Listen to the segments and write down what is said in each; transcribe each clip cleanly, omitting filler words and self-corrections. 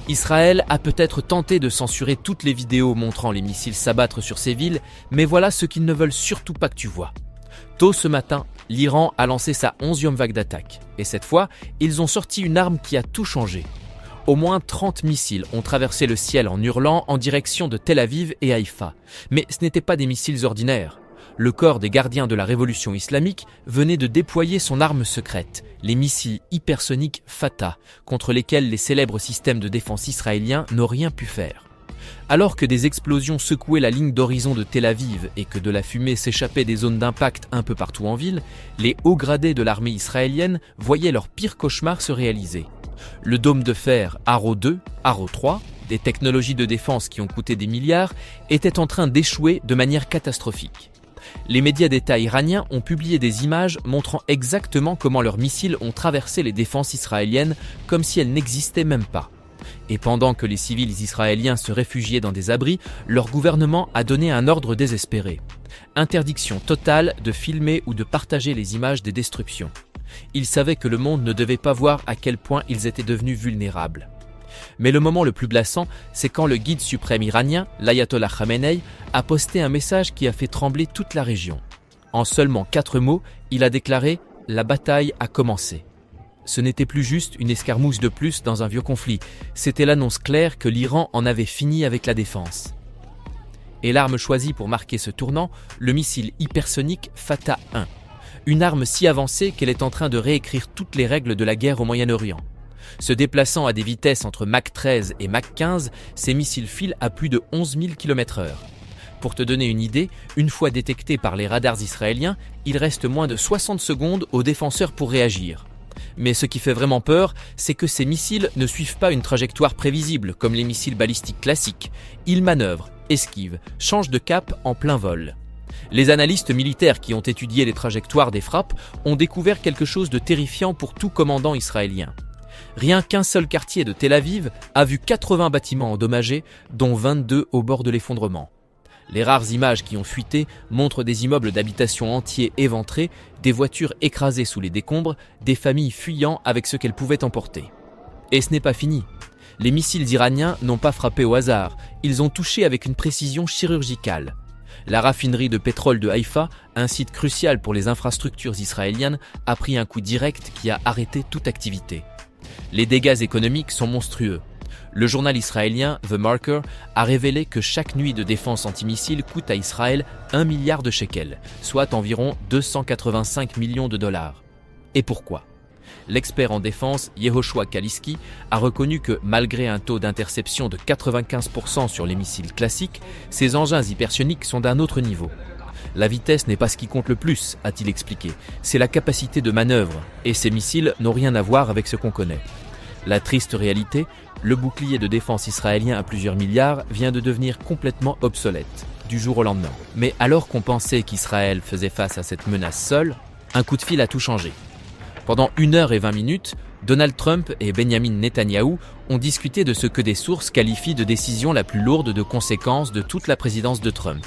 Israël a peut-être tenté de censurer toutes les vidéos montrant les missiles s'abattre sur ces villes, mais voilà ce qu'ils ne veulent surtout pas que tu vois. Tôt ce matin, l'Iran a lancé sa 11e vague d'attaques. Et cette fois, ils ont sorti une arme qui a tout changé. Au moins 30 missiles ont traversé le ciel en hurlant en direction de Tel Aviv et Haïfa. Mais ce n'étaient pas des missiles ordinaires. Le corps des gardiens de la révolution islamique venait de déployer son arme secrète, les missiles hypersoniques Fatah, contre lesquels les célèbres systèmes de défense israéliens n'ont rien pu faire. Alors que des explosions secouaient la ligne d'horizon de Tel Aviv et que de la fumée s'échappait des zones d'impact un peu partout en ville, les hauts gradés de l'armée israélienne voyaient leur pire cauchemar se réaliser. Le dôme de fer Arrow 2, Arrow 3, des technologies de défense qui ont coûté des milliards, était en train d'échouer de manière catastrophique. Les médias d'État iraniens ont publié des images montrant exactement comment leurs missiles ont traversé les défenses israéliennes comme si elles n'existaient même pas. Et pendant que les civils israéliens se réfugiaient dans des abris, leur gouvernement a donné un ordre désespéré. Interdiction totale de filmer ou de partager les images des destructions. Ils savaient que le monde ne devait pas voir à quel point ils étaient devenus vulnérables. Mais le moment le plus glaçant, c'est quand le guide suprême iranien, l'ayatollah Khamenei, a posté un message qui a fait trembler toute la région. En seulement 4 mots, il a déclaré « La bataille a commencé ». Ce n'était plus juste une escarmouche de plus dans un vieux conflit, c'était l'annonce claire que l'Iran en avait fini avec la défense. Et l'arme choisie pour marquer ce tournant, le missile hypersonique Fatah 1. Une arme si avancée qu'elle est en train de réécrire toutes les règles de la guerre au Moyen-Orient. Se déplaçant à des vitesses entre Mach 13 et Mach 15, ces missiles filent à plus de 11 000 km/h. Pour te donner une idée, une fois détectés par les radars israéliens, il reste moins de 60 secondes aux défenseurs pour réagir. Mais ce qui fait vraiment peur, c'est que ces missiles ne suivent pas une trajectoire prévisible comme les missiles balistiques classiques. Ils manœuvrent, esquivent, changent de cap en plein vol. Les analystes militaires qui ont étudié les trajectoires des frappes ont découvert quelque chose de terrifiant pour tout commandant israélien. Rien qu'un seul quartier de Tel Aviv a vu 80 bâtiments endommagés, dont 22 au bord de l'effondrement. Les rares images qui ont fuité montrent des immeubles d'habitation entiers éventrés, des voitures écrasées sous les décombres, des familles fuyant avec ce qu'elles pouvaient emporter. Et ce n'est pas fini. Les missiles iraniens n'ont pas frappé au hasard, ils ont touché avec une précision chirurgicale. La raffinerie de pétrole de Haïfa, un site crucial pour les infrastructures israéliennes, a pris un coup direct qui a arrêté toute activité. Les dégâts économiques sont monstrueux. Le journal israélien The Marker a révélé que chaque nuit de défense antimissile coûte à Israël 1 milliard de shekels, soit environ 285 millions de dollars. Et pourquoi ? L'expert en défense Yehoshua Kaliski a reconnu que malgré un taux d'interception de 95% sur les missiles classiques, ces engins hypersoniques sont d'un autre niveau. La vitesse n'est pas ce qui compte le plus, a-t-il expliqué, c'est la capacité de manœuvre, et ces missiles n'ont rien à voir avec ce qu'on connaît. La triste réalité, le bouclier de défense israélien à plusieurs milliards vient de devenir complètement obsolète, du jour au lendemain. Mais alors qu'on pensait qu'Israël faisait face à cette menace seul, un coup de fil a tout changé. Pendant 1h20, Donald Trump et Benjamin Netanyahou ont discuté de ce que des sources qualifient de décision la plus lourde de conséquences de toute la présidence de Trump.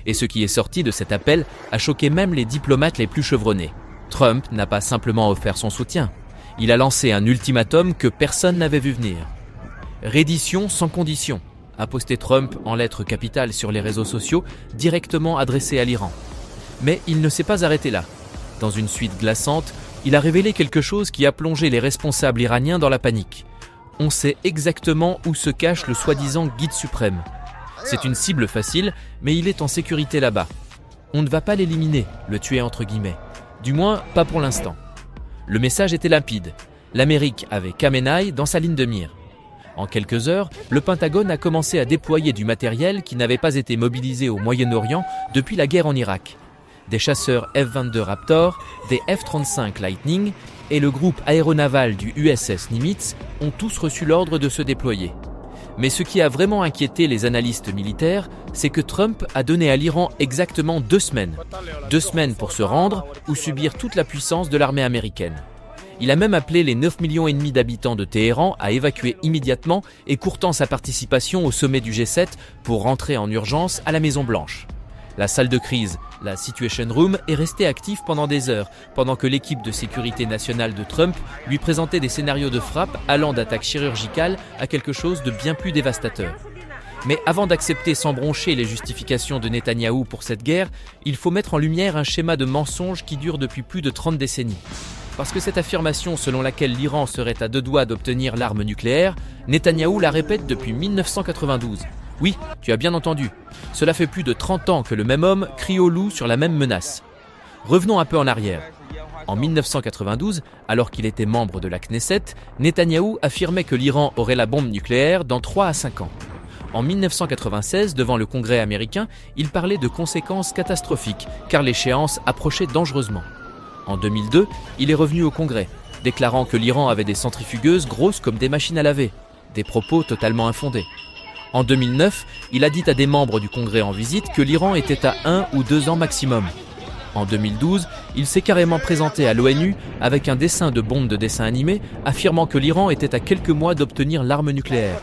Et ce qui est sorti de cet appel a choqué même les diplomates les plus chevronnés. Trump n'a pas simplement offert son soutien, il a lancé un ultimatum que personne n'avait vu venir. Reddition sans condition, a posté Trump en lettres capitales sur les réseaux sociaux directement adressées à l'Iran. Mais il ne s'est pas arrêté là. Dans une suite glaçante, il a révélé quelque chose qui a plongé les responsables iraniens dans la panique. On sait exactement où se cache le soi-disant guide suprême. C'est une cible facile, mais il est en sécurité là-bas. On ne va pas l'éliminer, le tuer entre guillemets. Du moins, pas pour l'instant. Le message était limpide. L'Amérique avait Khamenei dans sa ligne de mire. En quelques heures, le Pentagone a commencé à déployer du matériel qui n'avait pas été mobilisé au Moyen-Orient depuis la guerre en Irak. Des chasseurs F-22 Raptor, des F-35 Lightning et le groupe aéronaval du USS Nimitz ont tous reçu l'ordre de se déployer. Mais ce qui a vraiment inquiété les analystes militaires, c'est que Trump a donné à l'Iran exactement 2 semaines. 2 semaines pour se rendre ou subir toute la puissance de l'armée américaine. Il a même appelé les 9,5 millions d'habitants de Téhéran à évacuer immédiatement et courtant sa participation au sommet du G7 pour rentrer en urgence à la Maison-Blanche. La salle de crise, la Situation Room, est restée active pendant des heures, pendant que l'équipe de sécurité nationale de Trump lui présentait des scénarios de frappe allant d'attaques chirurgicales à quelque chose de bien plus dévastateur. Mais avant d'accepter sans broncher les justifications de Netanyahou pour cette guerre, il faut mettre en lumière un schéma de mensonges qui dure depuis plus de 30 décennies. Parce que cette affirmation selon laquelle l'Iran serait à deux doigts d'obtenir l'arme nucléaire, Netanyahou la répète depuis 1992. Oui, tu as bien entendu. Cela fait plus de 30 ans que le même homme crie au loup sur la même menace. Revenons un peu en arrière. En 1992, alors qu'il était membre de la Knesset, Netanyahou affirmait que l'Iran aurait la bombe nucléaire dans 3 à 5 ans. En 1996, devant le Congrès américain, il parlait de conséquences catastrophiques, car l'échéance approchait dangereusement. En 2002, il est revenu au Congrès, déclarant que l'Iran avait des centrifugeuses grosses comme des machines à laver, des propos totalement infondés. En 2009, il a dit à des membres du Congrès en visite que l'Iran était à 1 ou 2 ans maximum. En 2012, il s'est carrément présenté à l'ONU avec un dessin de bombe de dessin animé affirmant que l'Iran était à quelques mois d'obtenir l'arme nucléaire.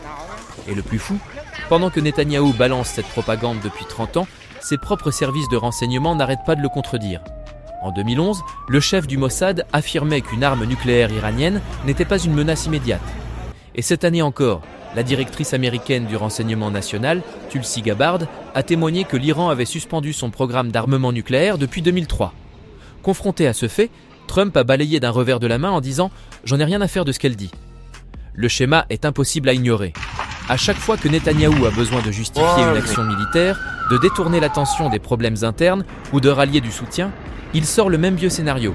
Et le plus fou, pendant que Netanyahou balance cette propagande depuis 30 ans, ses propres services de renseignement n'arrêtent pas de le contredire. En 2011, le chef du Mossad affirmait qu'une arme nucléaire iranienne n'était pas une menace immédiate. Et cette année encore, la directrice américaine du renseignement national, Tulsi Gabbard, a témoigné que l'Iran avait suspendu son programme d'armement nucléaire depuis 2003. Confronté à ce fait, Trump a balayé d'un revers de la main en disant « J'en ai rien à faire de ce qu'elle dit ». Le schéma est impossible à ignorer. À chaque fois que Netanyahou a besoin de justifier une action militaire, de détourner l'attention des problèmes internes ou de rallier du soutien, il sort le même vieux scénario.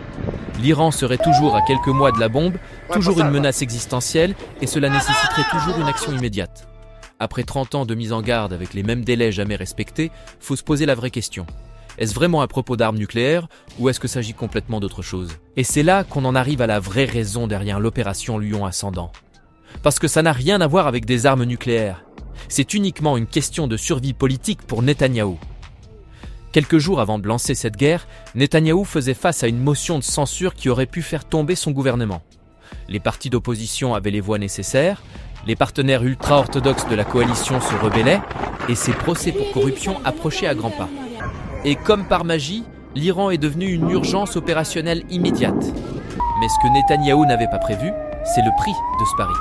L'Iran serait toujours à quelques mois de la bombe, toujours une menace existentielle, et cela nécessiterait toujours une action immédiate. Après 30 ans de mise en garde avec les mêmes délais jamais respectés, faut se poser la vraie question. Est-ce vraiment à propos d'armes nucléaires, ou est-ce que s'agit complètement d'autre chose? Et c'est là qu'on en arrive à la vraie raison derrière l'opération Lion Ascendant. Parce que ça n'a rien à voir avec des armes nucléaires. C'est uniquement une question de survie politique pour Netanyahou. Quelques jours avant de lancer cette guerre, Netanyahou faisait face à une motion de censure qui aurait pu faire tomber son gouvernement. Les partis d'opposition avaient les voix nécessaires, les partenaires ultra-orthodoxes de la coalition se rebellaient, et ses procès pour corruption approchaient à grands pas. Et comme par magie, l'Iran est devenu une urgence opérationnelle immédiate. Mais ce que Netanyahou n'avait pas prévu, c'est le prix de ce pari.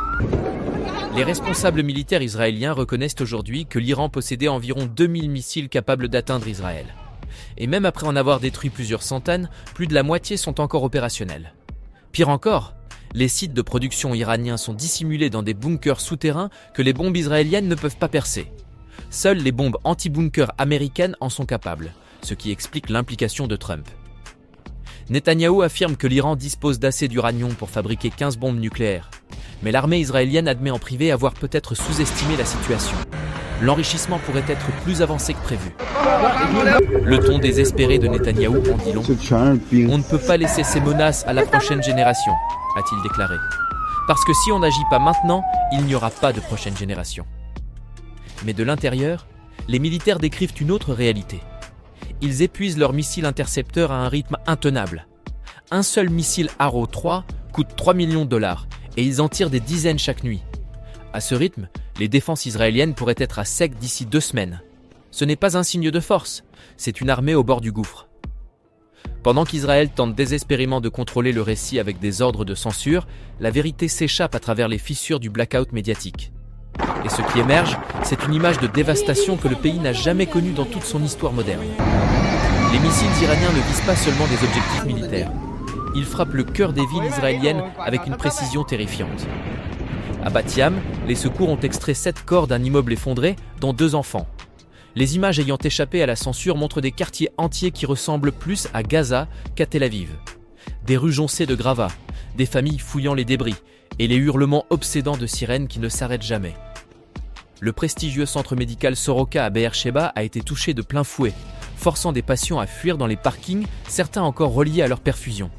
Les responsables militaires israéliens reconnaissent aujourd'hui que l'Iran possédait environ 2000 missiles capables d'atteindre Israël. Et même après en avoir détruit plusieurs centaines, plus de la moitié sont encore opérationnels. Pire encore, les sites de production iraniens sont dissimulés dans des bunkers souterrains que les bombes israéliennes ne peuvent pas percer. Seules les bombes anti-bunkers américaines en sont capables, ce qui explique l'implication de Trump. Netanyahou affirme que l'Iran dispose d'assez d'uranium pour fabriquer 15 bombes nucléaires. Mais l'armée israélienne admet en privé avoir peut-être sous-estimé la situation. L'enrichissement pourrait être plus avancé que prévu. Le ton désespéré de Netanyahou en dit long. On ne peut pas laisser ces menaces à la prochaine génération, a-t-il déclaré. Parce que si on n'agit pas maintenant, il n'y aura pas de prochaine génération. Mais de l'intérieur, les militaires décrivent une autre réalité. Ils épuisent leurs missiles intercepteurs à un rythme intenable. Un seul missile Arrow 3 coûte 3 millions de dollars et ils en tirent des dizaines chaque nuit. À ce rythme, les défenses israéliennes pourraient être à sec d'ici 2 semaines. Ce n'est pas un signe de force, c'est une armée au bord du gouffre. Pendant qu'Israël tente désespérément de contrôler le récit avec des ordres de censure, la vérité s'échappe à travers les fissures du blackout médiatique. Et ce qui émerge, c'est une image de dévastation que le pays n'a jamais connue dans toute son histoire moderne. Les missiles iraniens ne visent pas seulement des objectifs militaires. Ils frappent le cœur des villes israéliennes avec une précision terrifiante. À Bat Yam, les secours ont extrait 7 corps d'un immeuble effondré, dont 2 enfants. Les images ayant échappé à la censure montrent des quartiers entiers qui ressemblent plus à Gaza qu'à Tel Aviv. Des rues joncées de gravats, des familles fouillant les débris, et les hurlements obsédants de sirènes qui ne s'arrêtent jamais. Le prestigieux centre médical Soroka à Be'er-Sheba a été touché de plein fouet, forçant des patients à fuir dans les parkings, certains encore reliés à leur perfusion.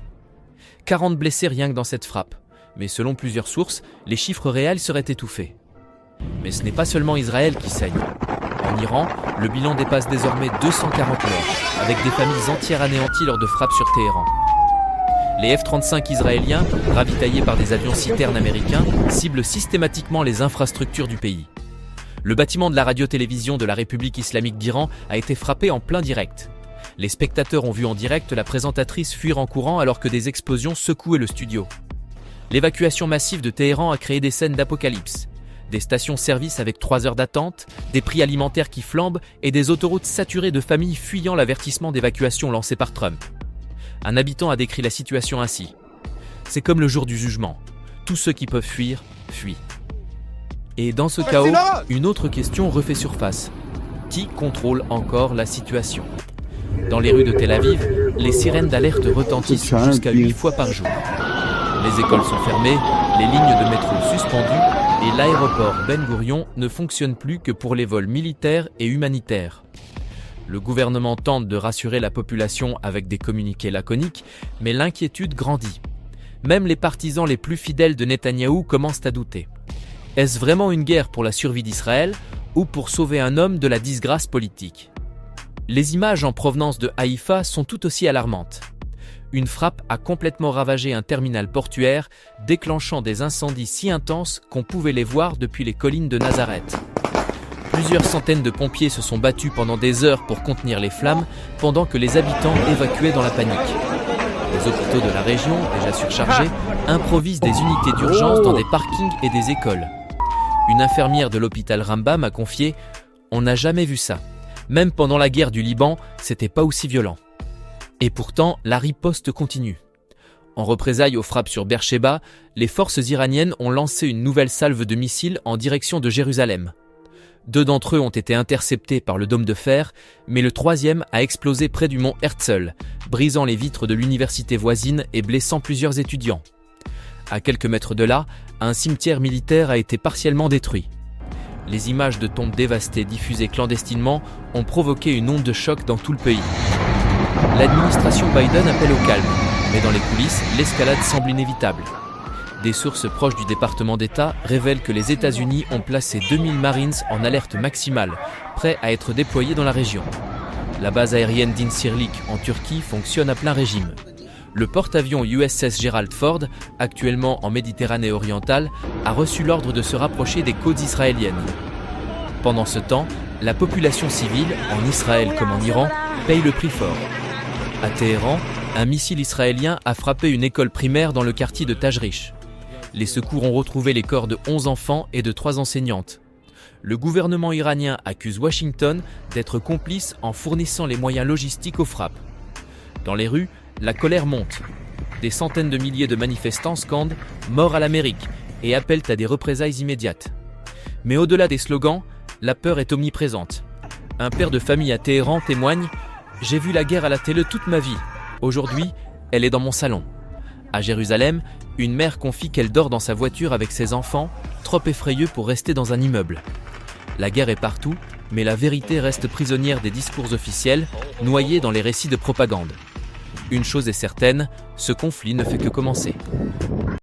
40 blessés rien que dans cette frappe, mais selon plusieurs sources, les chiffres réels seraient étouffés. Mais ce n'est pas seulement Israël qui saigne. En Iran, le bilan dépasse désormais 240 morts, avec des familles entières anéanties lors de frappes sur Téhéran. Les F-35 israéliens, ravitaillés par des avions citernes américains, ciblent systématiquement les infrastructures du pays. Le bâtiment de la radio-télévision de la République islamique d'Iran a été frappé en plein direct. Les spectateurs ont vu en direct la présentatrice fuir en courant alors que des explosions secouaient le studio. L'évacuation massive de Téhéran a créé des scènes d'apocalypse. Des stations-service avec 3 heures d'attente, des prix alimentaires qui flambent et des autoroutes saturées de familles fuyant l'avertissement d'évacuation lancé par Trump. Un habitant a décrit la situation ainsi. C'est comme le jour du jugement. Tous ceux qui peuvent fuir, fuient. Et dans ce chaos, une autre question refait surface. Qui contrôle encore la situation ? Dans les rues de Tel Aviv, les sirènes d'alerte retentissent jusqu'à 8 fois par jour. Les écoles sont fermées, les lignes de métro suspendues et l'aéroport Ben Gourion ne fonctionne plus que pour les vols militaires et humanitaires. Le gouvernement tente de rassurer la population avec des communiqués laconiques, mais l'inquiétude grandit. Même les partisans les plus fidèles de Netanyahou commencent à douter. Est-ce vraiment une guerre pour la survie d'Israël ou pour sauver un homme de la disgrâce politique ? Les images en provenance de Haïfa sont tout aussi alarmantes. Une frappe a complètement ravagé un terminal portuaire, déclenchant des incendies si intenses qu'on pouvait les voir depuis les collines de Nazareth. Plusieurs centaines de pompiers se sont battus pendant des heures pour contenir les flammes, pendant que les habitants évacuaient dans la panique. Les hôpitaux de la région, déjà surchargés, improvisent des unités d'urgence dans des parkings et des écoles. Une infirmière de l'hôpital Rambam a confié « On n'a jamais vu ça. Même pendant la guerre du Liban, c'était pas aussi violent. » Et pourtant, la riposte continue. En représailles aux frappes sur Beersheba, les forces iraniennes ont lancé une nouvelle salve de missiles en direction de Jérusalem. 2 d'entre eux ont été interceptés par le dôme de fer, mais le 3e a explosé près du mont Herzl, brisant les vitres de l'université voisine et blessant plusieurs étudiants. À quelques mètres de là, un cimetière militaire a été partiellement détruit. Les images de tombes dévastées diffusées clandestinement ont provoqué une onde de choc dans tout le pays. L'administration Biden appelle au calme, mais dans les coulisses, l'escalade semble inévitable. Des sources proches du département d'État révèlent que les États-Unis ont placé 2000 Marines en alerte maximale, prêts à être déployés dans la région. La base aérienne d'Incirlik en Turquie fonctionne à plein régime. Le porte-avions USS Gerald Ford, actuellement en Méditerranée orientale, a reçu l'ordre de se rapprocher des côtes israéliennes. Pendant ce temps, la population civile, en Israël comme en Iran, paye le prix fort. À Téhéran, un missile israélien a frappé une école primaire dans le quartier de Tajrish. Les secours ont retrouvé les corps de 11 enfants et de 3 enseignantes. Le gouvernement iranien accuse Washington d'être complice en fournissant les moyens logistiques aux frappes. Dans les rues, la colère monte. Des centaines de milliers de manifestants scandent « Mort à l'Amérique » et appellent à des représailles immédiates. Mais au-delà des slogans, la peur est omniprésente. Un père de famille à Téhéran témoigne « J'ai vu la guerre à la télé toute ma vie. Aujourd'hui, elle est dans mon salon. » À Jérusalem, une mère confie qu'elle dort dans sa voiture avec ses enfants, trop effrayés pour rester dans un immeuble. La guerre est partout, mais la vérité reste prisonnière des discours officiels, noyée dans les récits de propagande. Une chose est certaine, ce conflit ne fait que commencer.